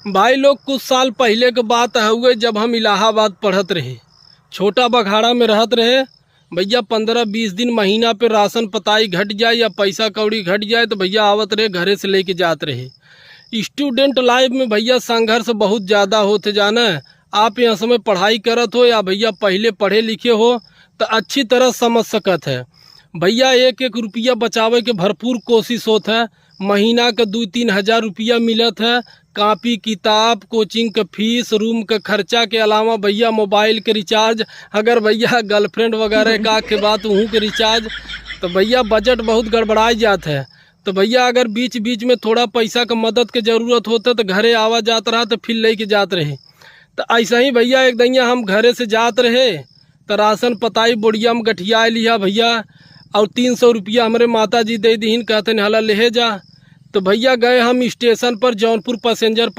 भाई लोग कुछ साल पहले के बात हुए जब हम इलाहाबाद पढ़त रहे। छोटा बखाड़ा में रहत रहे। भैया 15-20 दिन महीना पे राशन पताई घट जाए या पैसा कौड़ी घट जाए तो भैया आवत रहे घरे से लेके जात रहे। स्टूडेंट लाइफ में भैया संघर्ष बहुत ज़्यादा होते जाना है। आप यहाँ समय पढ़ाई करत हो या भैया पहले पढ़े लिखे हो तो अच्छी तरह समझ सकत है। भैया एक एक रुपया बचावे के भरपूर कोशिश होत है। महीना का 2-3 हज़ार रुपया मिलत है। कापी किताब कोचिंग का फीस रूम का खर्चा के अलावा भैया मोबाइल के रिचार्ज, अगर भैया गर्लफ्रेंड वगैरह का के बात वहाँ के रिचार्ज, तो भैया बजट बहुत गड़बड़ाई जात है। तो भैया अगर बीच बीच में थोड़ा पैसा का मदद के ज़रूरत होता तो घरे आवा जात रहा तो फिर ले के जात रहे। तो ऐसा ही भैया एक दैया हम घरे से जात रहे तो राशन पताई बोड़िया में गठिया लिया भैया, और 300 रुपया हमारे माता जी दे दीन, कहते हला ले जा। तो भैया गए हम स्टेशन पर, जौनपुर पैसेंजर